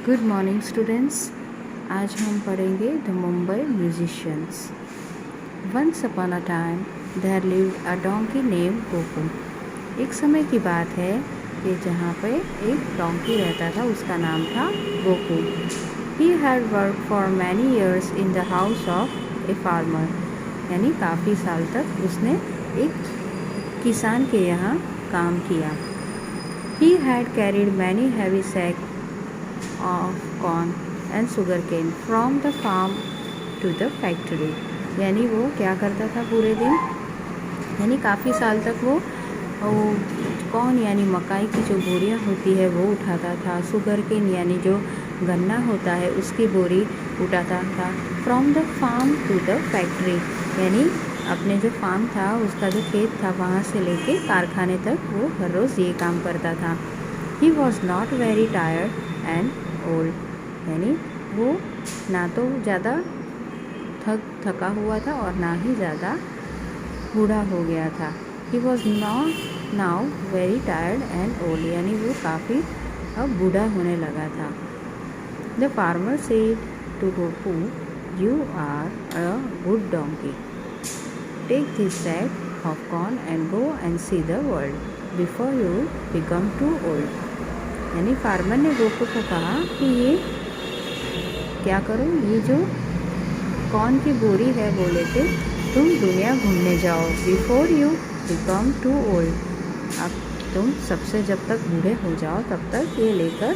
Good morning students. आज हम पढ़ेंगे the Mumbai musicians. Once upon a time there lived a donkey name Goku. एक समय की बात है कि जहाँ पे एक डोंकी रहता था, उसका नाम था Goku. He had work for many years in the house of a farmer, यानी काफ़ी साल तक उसने एक किसान के यहाँ काम किया। He had carried many heavy sack of corn and sugarcane from the farm to the factory। यानी वो क्या करता था पूरे दिन, यानी काफ़ी साल तक वो कॉर्न यानी मकाई की जो बोरियां होती है वो उठाता था, शुगर केन यानी जो गन्ना होता है उसकी बोरी उठाता था, from the farm to the factory, यानी अपने जो फार्म था उसका जो खेत था वहाँ से लेके कारखाने तक वो हर रोज़ ये काम करता था। He was not very tired and old, यानी वो ना तो ज़्यादा थका हुआ था और ना ही ज़्यादा बूढ़ा हो गया था। He was now very tired and old, यानी वो काफ़ी अब बूढ़ा होने लगा था। The farmer said to Gopu, you are a good donkey, take this sack of corn and go and see the world before you become too old. यानी farmer ने गोपू को कहा कि ये क्या करो, ये जो कॉर्न की बोरी है वो लेके तुम दुनिया घूमने जाओ, before you become too old. अब तुम सबसे जब तक बूढ़े हो जाओ तब तक ये लेकर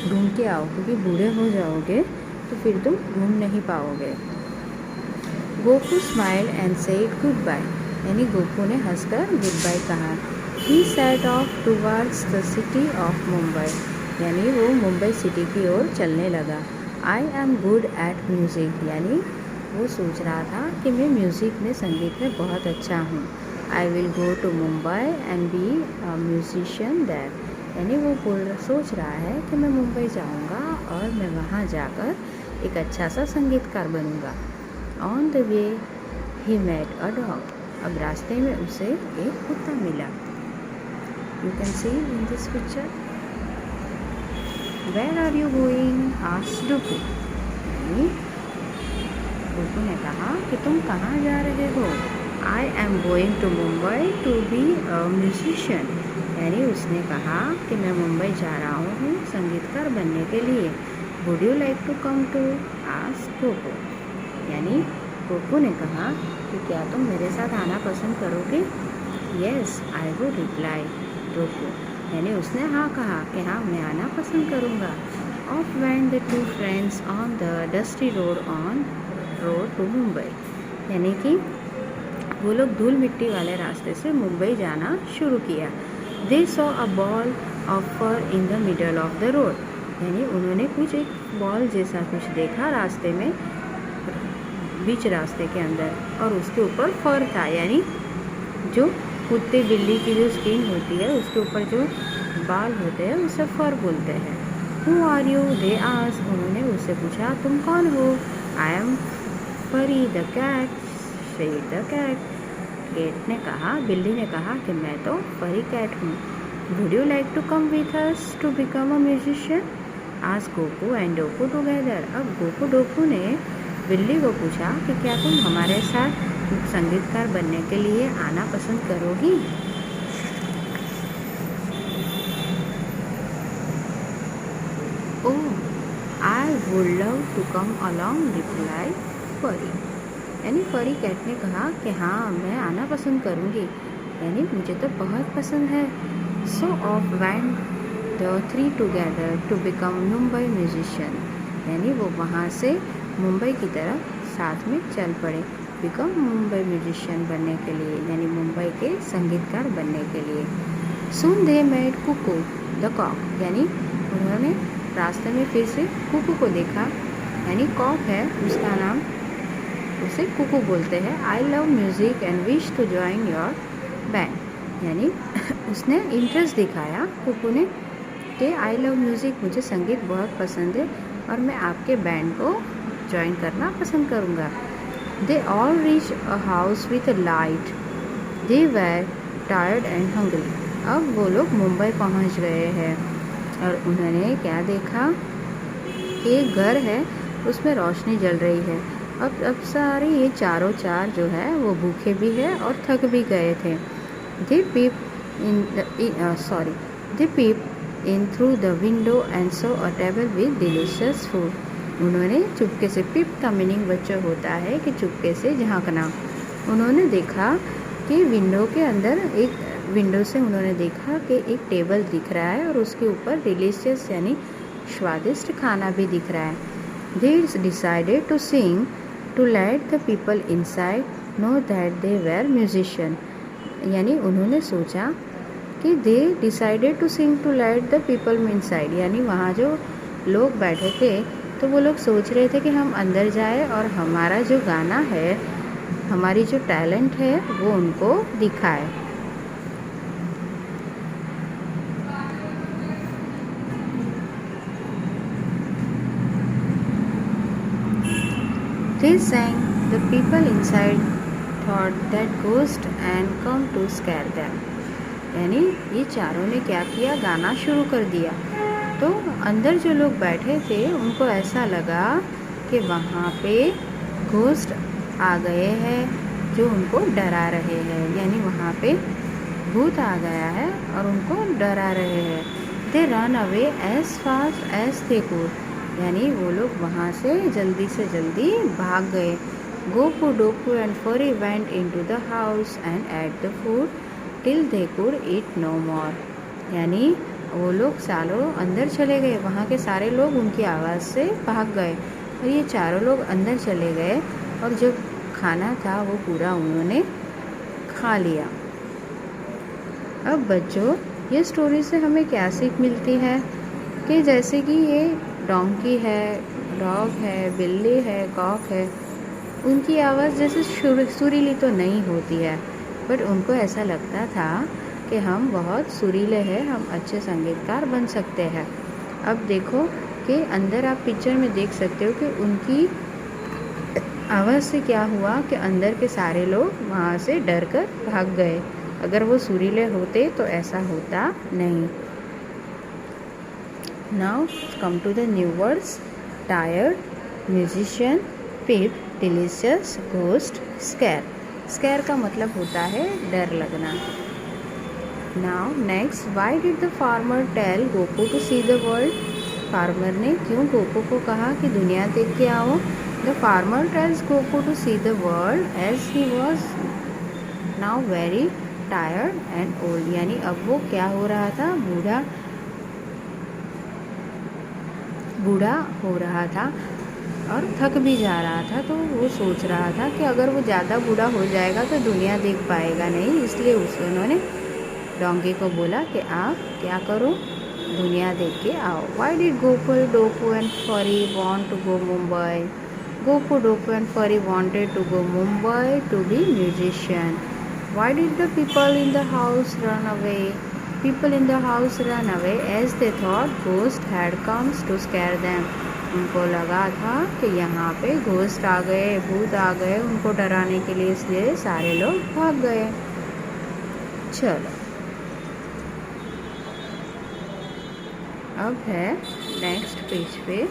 घूम के आओ, क्योंकि बूढ़े हो जाओगे तो फिर तुम घूम नहीं पाओगे। Gopu smile and said goodbye, यानी गोपू ने हंसकर गुड बाय कहा। He set off towards the city of Mumbai, यानी वो मुंबई सिटी की ओर चलने लगा। I am good at music, यानी वो सोच रहा था कि मैं म्यूज़िक में, संगीत में बहुत अच्छा हूँ। I will go to Mumbai and be a musician there, यानी वो सोच रहा है कि मैं मुंबई जाऊँगा और मैं वहाँ जाकर एक अच्छा सा संगीतकार बनूँगा। On the way he met a dog, अब रास्ते में उसे एक कुत्ता मिला। You can see in this picture. Where are you going asked Gopu, यानी गोपू ने कहा कि तुम कहाँ जा रहे हो। I am going to Mumbai to be a musician, यानी उसने कहा कि मैं मुंबई जा रहा हूँ संगीतकार बनने के लिए। Would you like to come to ask Gopu, यानी गोपू ने कहा कि क्या तुम मेरे साथ आना पसंद करोगे। Yes I would reply Gopu, यानी उसने हाँ कहा कि हाँ मैं आना पसंद करूँगा। Off went the two friends on the dusty road to Mumbai, यानी कि वो लोग धूल मिट्टी वाले रास्ते से मुंबई जाना शुरू किया। They saw a ball of fur in the middle of the road, यानी उन्होंने कुछ एक बॉल जैसा कुछ देखा रास्ते में, बीच रास्ते के अंदर, और उसके ऊपर फर था, यानी जो कुत्ते बिल्ली की जो स्किन होती है उसके ऊपर जो बाल होते हैं उसे फर बोलते हैं। Who are you, they asked, उन्होंने उससे पूछा तुम कौन हो। I am Furry the cat, said the cat, cat ने कहा, बिल्ली ने कहा कि मैं तो फरी कैट हूँ। Would you like to come with us to become a musician, asked Gopu and Doku together. अब गोपू डोकू ने बिल्ली को पूछा कि क्या तुम हमारे साथ संगीतकार बनने के लिए आना पसंद करोगी। Oh I would love to come along, reply Fari, यानी फरी कैट ने कहा कि हाँ मैं आना पसंद करूँगी, यानी मुझे तो बहुत पसंद है। So off went the three together to become Mumbai musician, यानी वो वहाँ से मुंबई की तरफ साथ में चल पड़े, बिकम मुंबई म्यूजिशियन बनने के लिए, यानी मुंबई के संगीतकार बनने के लिए। Soon they made Kuku the cock, यानी उन्होंने रास्ते में फिर से कुकू को देखा, यानी कॉक है उसका नाम, उसे कुकू बोलते हैं। I love music and wish to join your band, यानी उसने इंटरेस्ट दिखाया कुकू ने कि आई लव म्यूज़िक, मुझे संगीत बहुत पसंद है और मैं आपके बैंड को ज्वाइन करना पसंद करूँगा। They all reach a house with a light, they were tired and hungry. अब वो लोग मुंबई पहुंच गए हैं और उन्होंने क्या देखा, कि एक घर है उसमें रोशनी जल रही है। अब सारे ये चारों चार जो है वो भूखे भी है और थक भी गए थे। They peep in sorry they peep in through the window and saw a table with delicious food. उन्होंने चुपके से, पिप का मीनिंग बच्चों होता है कि चुपके से झांकना। उन्होंने देखा कि विंडो से उन्होंने देखा कि एक टेबल दिख रहा है और उसके ऊपर डिलीशियस यानी स्वादिष्ट खाना भी दिख रहा है। They decided to sing to let the people inside know that they were musician. यानी उन्होंने सोचा कि they decided to sing to let the people inside, यानी वहाँ जो लोग बैठे थे तो वो लोग सोच रहे थे कि हम अंदर जाए और हमारा जो गाना है, हमारी जो टैलेंट है वो उनको दिखाए। They sang. The people inside thought that ghost and come to scare them. यानी ये चारों ने क्या किया, गाना शुरू कर दिया। तो अंदर जो लोग बैठे थे उनको ऐसा लगा कि वहाँ पे घोस्ट आ गए हैं जो उनको डरा रहे हैं, यानी वहाँ पे भूत आ गया है और उनको डरा रहे हैं। They run away as fast as they could, यानी वो लोग वहाँ से जल्दी भाग गए। Gopu Dopu and Fari went into the house and ate the food till they could eat no more. यानी वो लोग सालों अंदर चले गए, वहाँ के सारे लोग उनकी आवाज़ से भाग गए और ये चारों लोग अंदर चले गए और जो खाना था वो पूरा उन्होंने खा लिया। अब बच्चों, ये स्टोरी से हमें क्या सीख मिलती है कि जैसे कि ये डोंकी है, डॉग है, बिल्ली है, कॉक है, उनकी आवाज़ जैसे सुरीली तो नहीं होती है, बट उनको ऐसा लगता था कि हम बहुत सुरीले हैं, हम अच्छे संगीतकार बन सकते हैं। अब देखो कि अंदर आप पिक्चर में देख सकते हो कि उनकी आवाज़ से क्या हुआ कि अंदर के सारे लोग वहाँ से डर कर भाग गए। अगर वो सुरीले होते तो ऐसा होता नहीं। Now come to the new words: tired, musician, pip, delicious, ghost, scare. Scare का मतलब होता है डर लगना। Now next, why did the farmer tell Gopu to see the world? Farmer ने क्यों गोपू को कहा कि दुनिया देख के आओ? The farmer tells Gopu to see the world as he was now very tired and old. यानी अब वो क्या हो रहा था, बूढ़ा हो रहा था और थक भी जा रहा था। तो वो सोच रहा था कि अगर वो ज़्यादा बूढ़ा हो जाएगा तो दुनिया देख पाएगा नहीं, इसलिए उन्होंने डोंकी को बोला कि आप क्या करो, दुनिया देख के आओ। Why did Gopu Dopu and Fari want to go Mumbai? Gopu Dopu and Fari wanted to go Mumbai to be musician. Why did the people in the house run away? People in the house ran away as they thought ghost had come to scare them. उनको लगा था कि यहाँ पे ghost आ गए, भूत आ गए उनको डराने के लिए, इसलिए सारे लोग भाग गए। चलो अब है नेक्स्ट पेज पे।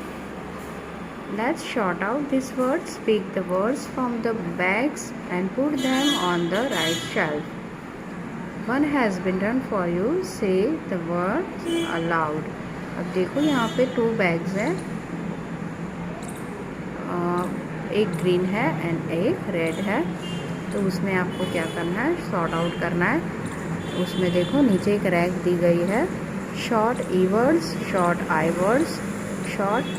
Let's short out these words. Pick the words from the bags and put them on the right shelf. One has been done for you. Say the words aloud. अब देखो यहाँ पे 2 बैग्स हैं, एक green है and एक red है। तो उसमें आपको क्या करना है, सॉर्ट आउट करना है। उसमें देखो नीचे एक रैक दी गई है, short E words, short I words, short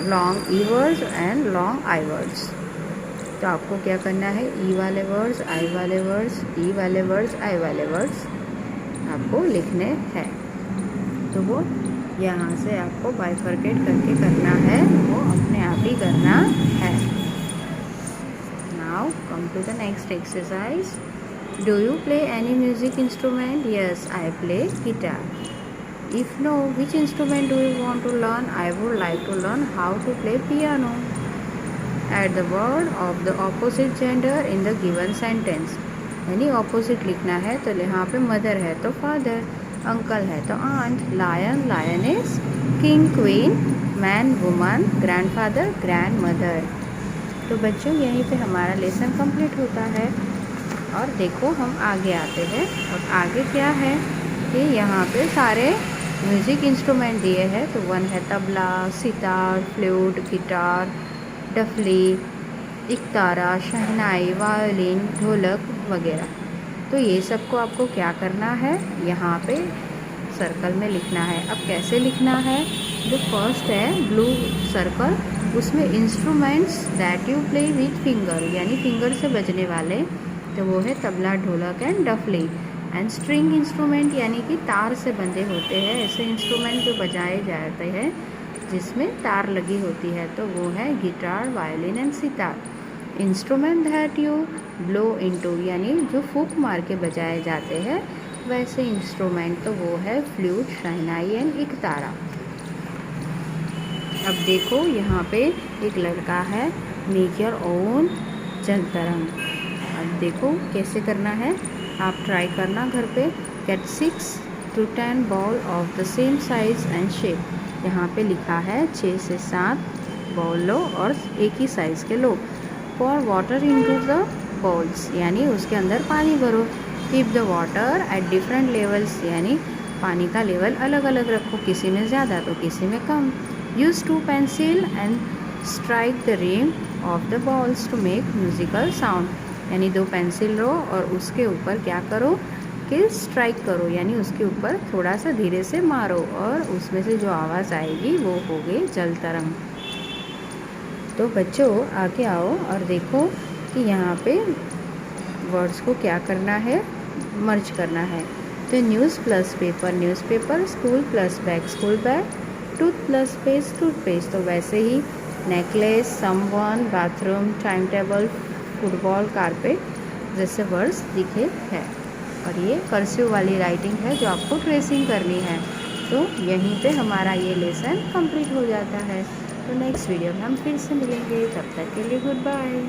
long E words and long I words. तो आपको क्या करना है, ई वाले वर्ड्स, आई वाले वर्ड्स, ई वाले वर्ड्स, आई वाले वर्ड्स आपको लिखने हैं। तो वो यहाँ से आपको बाइफरकेट करके करना है, वो अपने आप ही करना है। Now come to the next exercise. Do you play any music instrument? Yes, I play guitar. If no, which instrument do you want to learn? I would like to learn how to play piano. Add the word of the opposite gender in the given sentence. यानी opposite लिखना है, तो यहाँ पे mother है तो father, uncle है तो aunt, lion lioness, king queen, man woman, grandfather grandmother. तो बच्चों यहीं पे हमारा लेसन कंप्लीट होता है। और देखो हम आगे आते हैं, और आगे क्या है कि यहाँ पे सारे म्यूज़िक इंस्ट्रूमेंट दिए हैं। तो वन है तबला, सितार, फ्लूट, गिटार, डफली, इकतारा, शहनाई, वायलिन, ढोलक वगैरह। तो ये सब को आपको क्या करना है, यहाँ पे सर्कल में लिखना है। अब कैसे लिखना है, जो फर्स्ट है ब्लू सर्कल, उसमें instruments that you play with finger, यानी फिंगर से बजने वाले, तो वो है तबला, ढोलक and dafli. And string instrument यानी कि तार से बंधे होते हैं, ऐसे इंस्ट्रूमेंट जो बजाए जाते हैं जिसमें तार लगी होती है, तो वो है guitar, violin and sitar. Instrument that you blow into, यानी जो फूंक मार के बजाए जाते हैं वैसे इंस्ट्रूमेंट, तो वो है फ्लूट, शहनाई एंड इकतारा। अब देखो यहाँ पे एक लड़का है, मेक योर ओन जल तरंग। अब देखो कैसे करना है, आप ट्राई करना घर पे। Get 6 to 10 ball of the same size and shape. यहाँ पे लिखा है 6 से 7 बॉल लो और एक ही साइज़ के लो। pour water into the bowls, यानी उसके अंदर पानी भरो। keep the water at different levels, यानी पानी का लेवल अलग अलग रखो, किसी में ज़्यादा तो किसी में कम। use 2 pencil and strike the rim of the balls to make musical sound, यानी 2 पेंसिल लो और उसके ऊपर क्या करो कि स्ट्राइक करो, यानी उसके ऊपर थोड़ा सा धीरे से मारो और उसमें से जो आवाज़ आएगी वो होगी जल तरंग। तो बच्चों आगे आओ और देखो कि यहाँ पे वर्ड्स को क्या करना है, मर्ज करना है। तो news plus paper newspaper, school plus bag school bag, tooth plus paste toothpaste. तो वैसे ही necklace, someone, bathroom, time table, football, carpet जैसे वर्ड्स लिखे हैं। और ये कर्सिव वाली राइटिंग है जो आपको ट्रेसिंग करनी है। तो यहीं पे हमारा ये लेसन कंप्लीट हो जाता है। तो नेक्स्ट वीडियो में हम फिर से मिलेंगे, तब तक के लिए गुड बाय।